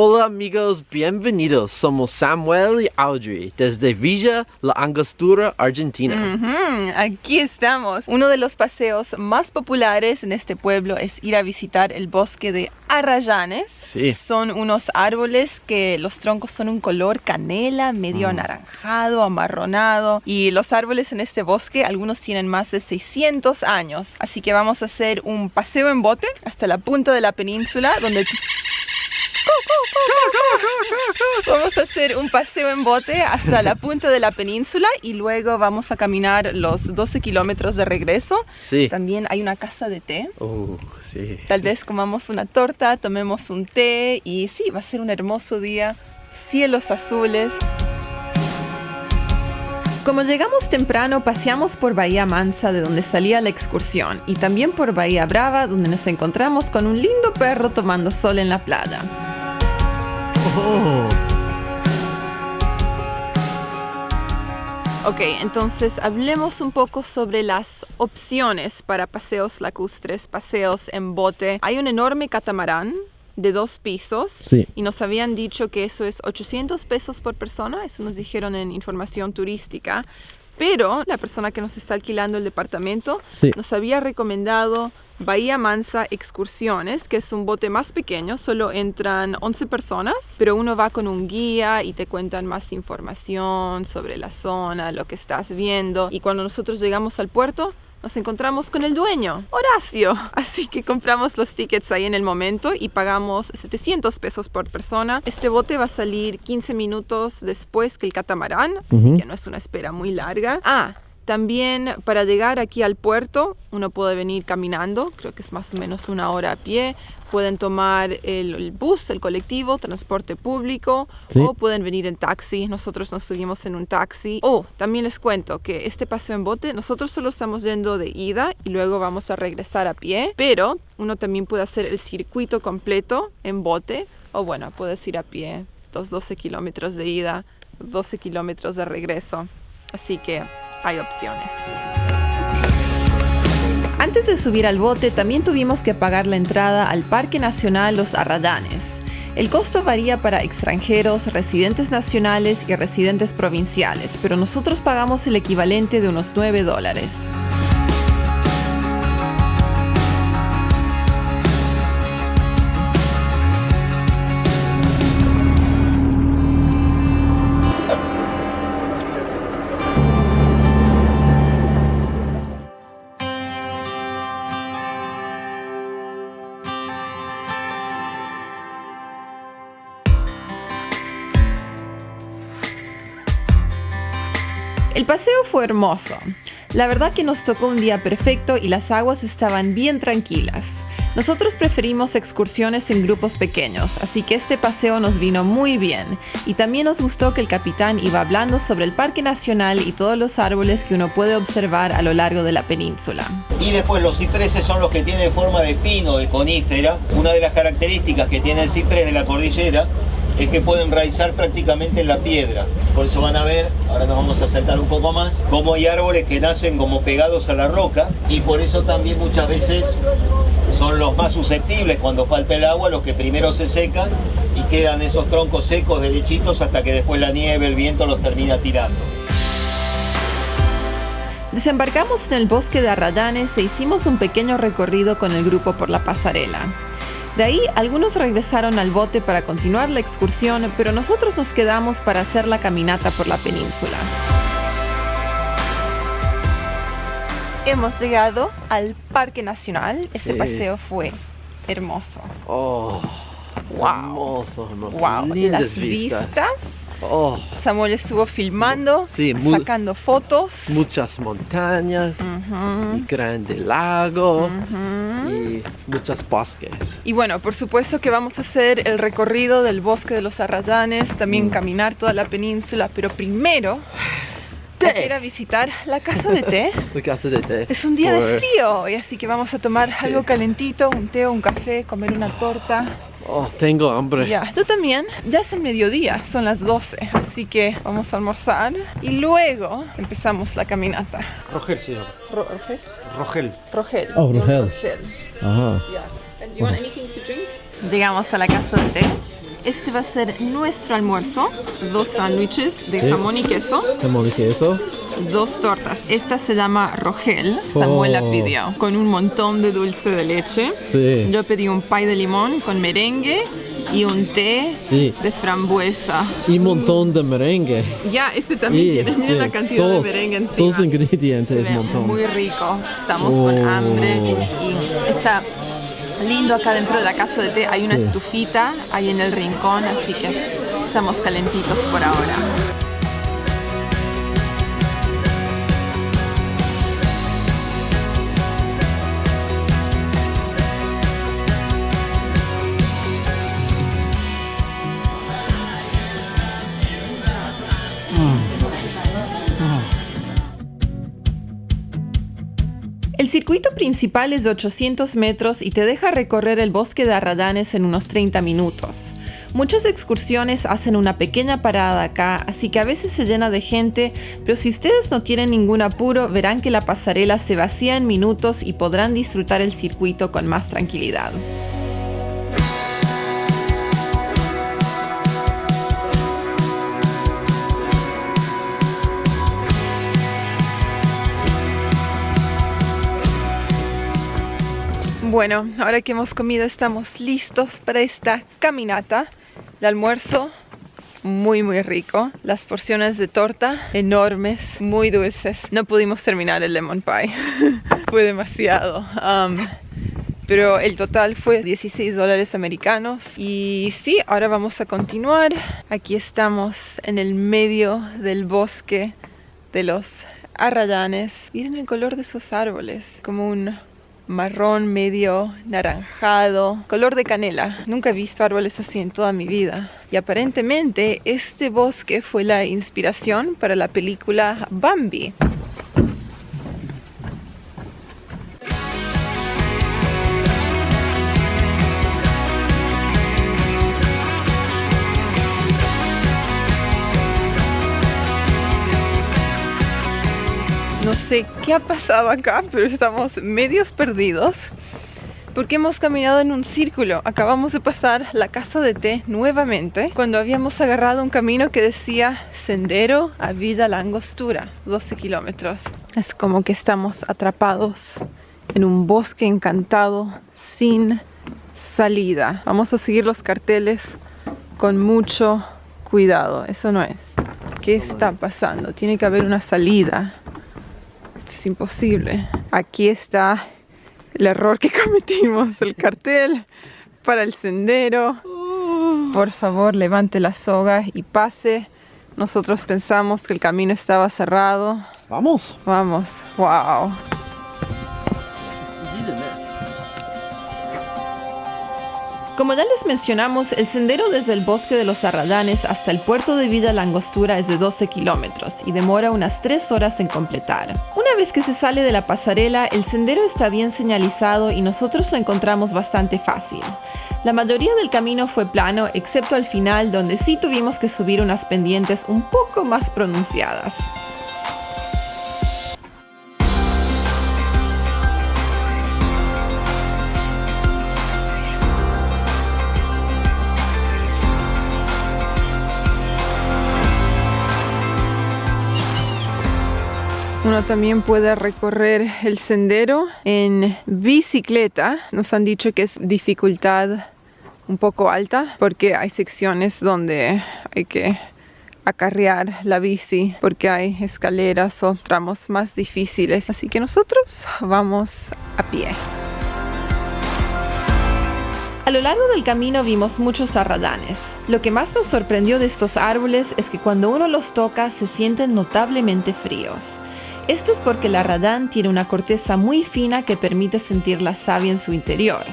Hola amigos, bienvenidos. Somos Samuel y Audrey desde Villa La Angostura, Argentina. Aquí estamos. Uno de los paseos más populares en este pueblo es ir a visitar el bosque de Arrayanes. Sí. Son unos árboles que los troncos son un color canela, medio anaranjado, amarronado. Y los árboles en este bosque, algunos tienen más de 600 años. Así que vamos a hacer un paseo en bote hasta la punta de la península donde... Vamos a hacer un paseo en bote hasta la punta de la península y luego vamos a caminar los 12 kilómetros de regreso. Sí. También hay una casa de té. Sí. Tal vez comamos una torta, tomemos un té y sí, va a ser un hermoso día. Cielos azules. Como llegamos temprano, paseamos por Bahía Mansa, de donde salía la excursión, y también por Bahía Brava, donde nos encontramos con un lindo perro tomando sol en la playa. Ok, entonces hablemos un poco sobre las opciones para paseos lacustres, paseos en bote. Hay un enorme catamarán de 2 pisos. Sí. Y nos habían dicho que eso es 800 pesos por persona, eso nos dijeron en información turística, pero la persona que nos está alquilando el departamento nos había recomendado Bahía Mansa Excursiones, que es un bote más pequeño, solo entran 11 personas, pero uno va con un guía y te cuentan más información sobre la zona, lo que estás viendo, y cuando nosotros llegamos al puerto nos encontramos con el dueño, Horacio. Así que compramos los tickets ahí en el momento y pagamos 700 pesos por persona. Este bote va a salir 15 minutos después que el catamarán, así que no es una espera muy larga. También para llegar aquí al puerto uno puede venir caminando, creo que es más o menos 1 hora a pie. Pueden tomar el bus, el colectivo, transporte público, o pueden venir en taxi. Nosotros nos subimos en un taxi. También les cuento que este paseo en bote, nosotros solo estamos yendo de ida y luego vamos a regresar a pie, pero uno también puede hacer el circuito completo en bote, o bueno, puedes ir a pie, los 12 kilómetros de ida, 12 kilómetros de regreso. Así que hay opciones. Antes de subir al bote, también tuvimos que pagar la entrada al Parque Nacional Los Arrayanes. El costo varía para extranjeros, residentes nacionales y residentes provinciales, pero nosotros pagamos el equivalente de unos $9. El paseo fue hermoso. La verdad que nos tocó un día perfecto y las aguas estaban bien tranquilas. Nosotros preferimos excursiones en grupos pequeños, así que este paseo nos vino muy bien. Y también nos gustó que el capitán iba hablando sobre el Parque Nacional y todos los árboles que uno puede observar a lo largo de la península. Y después los cipreses son los que tienen forma de pino, de conífera. Una de las características que tiene el ciprés de la cordillera es que pueden raizar prácticamente en la piedra. Por eso van a ver, ahora nos vamos a acercar un poco más, cómo hay árboles que nacen como pegados a la roca, y por eso también muchas veces son los más susceptibles cuando falta el agua, los que primero se secan y quedan esos troncos secos derechitos hasta que después la nieve, el viento los termina tirando. Desembarcamos en el bosque de Arrayanes e hicimos un pequeño recorrido con el grupo por la pasarela. De ahí, algunos regresaron al bote para continuar la excursión, pero nosotros nos quedamos para hacer la caminata por la península. Hemos llegado al Parque Nacional. Ese paseo fue hermoso. Wow. Hermoso. Wow. Lindas Las vistas. Oh. Samuel estuvo filmando, sacando fotos. Muchas montañas, y grande lago, y muchos bosques. Y bueno, por supuesto que vamos a hacer el recorrido del bosque de los Arrayanes, también caminar toda la península, pero primero hay que ir a visitar la casa de té. La casa de té. Es un día de frío, y así que vamos a tomar algo calentito, un té o un café, comer una torta. Tengo hambre. Ya, tú también. Ya es el mediodía, son las 12, así que vamos a almorzar y luego empezamos la caminata. Rogel, señor. Rogel? Rogel. Rogel. Oh, Rogel. Rogel. Ajá. Yeah. And do you want anything to drink? Llegamos a la casa de té. Este va a ser nuestro almuerzo. 2 sándwiches de jamón y queso. Jamón y queso. 2 tortas. Esta se llama Rogel. Samuel la pidió. Con un montón de dulce de leche. Sí. Yo pedí un pie de limón con merengue y un té de frambuesa. Y un montón de merengue. Ya, este también tiene. Miren la cantidad de merengue encima. Todos los ingredientes. Se ve muy rico. Estamos con hambre. Y está lindo acá dentro de la casa de té. Hay una estufita ahí en el rincón. Así que estamos calentitos por ahora. El circuito principal es de 800 metros y te deja recorrer el bosque de Arradanes en unos 30 minutos. Muchas excursiones hacen una pequeña parada acá, así que a veces se llena de gente, pero si ustedes no tienen ningún apuro, verán que la pasarela se vacía en minutos y podrán disfrutar el circuito con más tranquilidad. Bueno, ahora que hemos comido estamos listos para esta caminata. El almuerzo muy rico. Las porciones de torta enormes, muy dulces. No pudimos terminar el lemon pie. Fue demasiado. Pero el total fue $16 americanos. Y sí, ahora vamos a continuar. Aquí estamos en el medio del bosque de los Arradanes. Miren el color de esos árboles, como un marrón medio naranjado, color de canela. Nunca he visto árboles así en toda mi vida. Y aparentemente este bosque fue la inspiración para la película Bambi. No sé qué ha pasado acá, pero estamos medios perdidos porque hemos caminado en un círculo. Acabamos de pasar la casa de té nuevamente cuando habíamos agarrado un camino que decía Sendero a Vida La Angostura, 12 kilómetros. Es como que estamos atrapados en un bosque encantado sin salida. Vamos a seguir los carteles con mucho cuidado. Eso no es. ¿Qué está pasando? Tiene que haber una salida. Es imposible. Aquí está el error que cometimos. El cartel para el sendero. Por favor, levante la soga y pase. Nosotros pensamos que el camino estaba cerrado. Vamos. Vamos. Wow. Como ya les mencionamos, el sendero desde el bosque de los Arradanes hasta el puerto de Vida La Angostura es de 12 kilómetros y demora unas 3 horas en completar. Una vez que se sale de la pasarela, el sendero está bien señalizado y nosotros lo encontramos bastante fácil. La mayoría del camino fue plano, excepto al final, donde sí tuvimos que subir unas pendientes un poco más pronunciadas. Uno también puede recorrer el sendero en bicicleta. Nos han dicho que es dificultad un poco alta porque hay secciones donde hay que acarrear la bici porque hay escaleras o tramos más difíciles. Así que nosotros vamos a pie. A lo largo del camino vimos muchos arradanes. Lo que más nos sorprendió de estos árboles es que cuando uno los toca se sienten notablemente fríos. Esto es porque el arradán tiene una corteza muy fina que permite sentir la savia en su interior.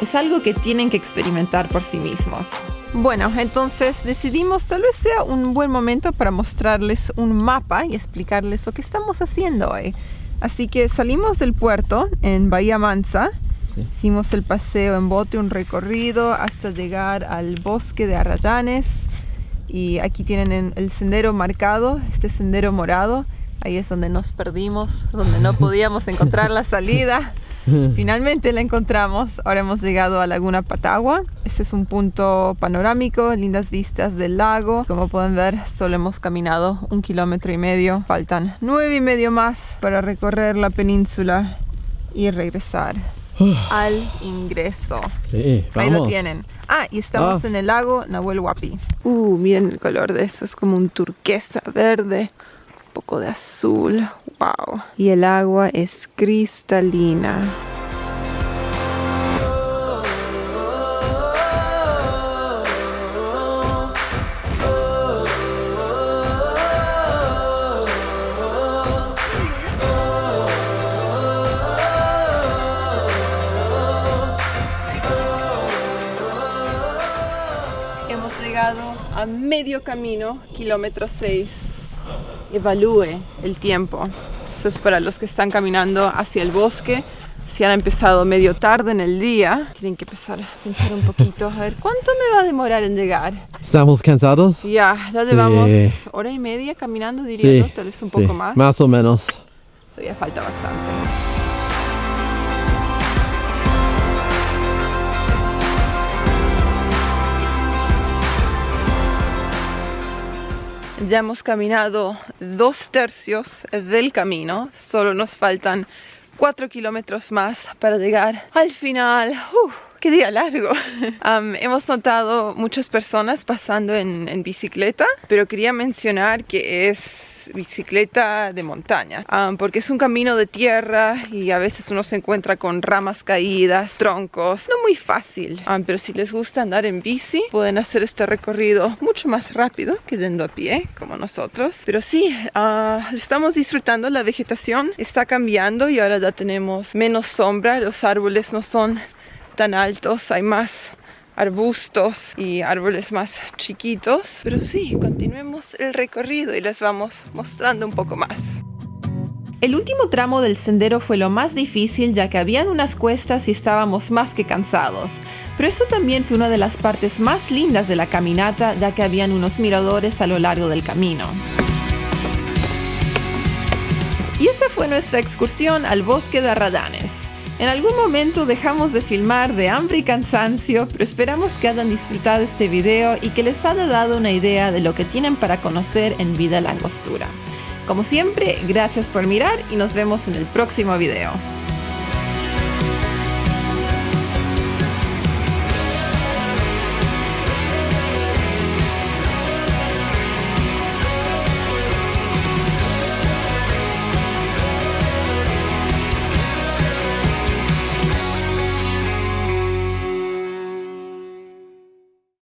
Es algo que tienen que experimentar por sí mismos. Bueno, entonces decidimos tal vez sea un buen momento para mostrarles un mapa y explicarles lo que estamos haciendo hoy. Así que salimos del puerto en Bahía Mansa. Hicimos el paseo en bote, un recorrido hasta llegar al bosque de Arradanes. Y aquí tienen el sendero marcado, este sendero morado. Ahí es donde nos perdimos, donde no podíamos encontrar la salida. Finalmente la encontramos. Ahora hemos llegado a Laguna Patagua. Este es un punto panorámico, lindas vistas del lago. Como pueden ver, solo hemos caminado 1,5 kilómetros. Faltan 9,5 más para recorrer la península y regresar al ingreso. Sí, vamos. Ahí lo tienen. Y estamos en el lago Nahuel Huapi. Miren el color de eso. Es como un turquesa verde, un poco de azul. Wow. Y el agua es cristalina. Hemos llegado a medio camino, kilómetro 6. Evalúe el tiempo. Eso es para los que están caminando hacia el bosque. Si han empezado medio tarde en el día, tienen que empezar a pensar un poquito. A ver, ¿cuánto me va a demorar en llegar? ¿Estamos cansados? Ya llevamos 1:30 caminando, diría yo, tal vez un poco más. Más o menos. Todavía falta bastante. Ya hemos caminado 2/3 del camino, solo nos faltan 4 kilómetros más para llegar al final. ¡Qué día largo! Hemos notado muchas personas pasando en bicicleta, pero quería mencionar que es bicicleta de montaña, porque es un camino de tierra y a veces uno se encuentra con ramas caídas, troncos, no muy fácil, pero si les gusta andar en bici pueden hacer este recorrido mucho más rápido que yendo a pie como nosotros. Pero sí, estamos disfrutando. La vegetación está cambiando y ahora ya tenemos menos sombra, los árboles no son tan altos, hay más arbustos y árboles más chiquitos. Pero sí, continuemos el recorrido y les vamos mostrando un poco más. El último tramo del sendero fue lo más difícil, ya que habían unas cuestas y estábamos más que cansados. Pero eso también fue una de las partes más lindas de la caminata, ya que habían unos miradores a lo largo del camino. Y esa fue nuestra excursión al bosque de Arradanes. En algún momento dejamos de filmar de hambre y cansancio, pero esperamos que hayan disfrutado este video y que les haya dado una idea de lo que tienen para conocer en Vida La Angostura. Como siempre, gracias por mirar y nos vemos en el próximo video.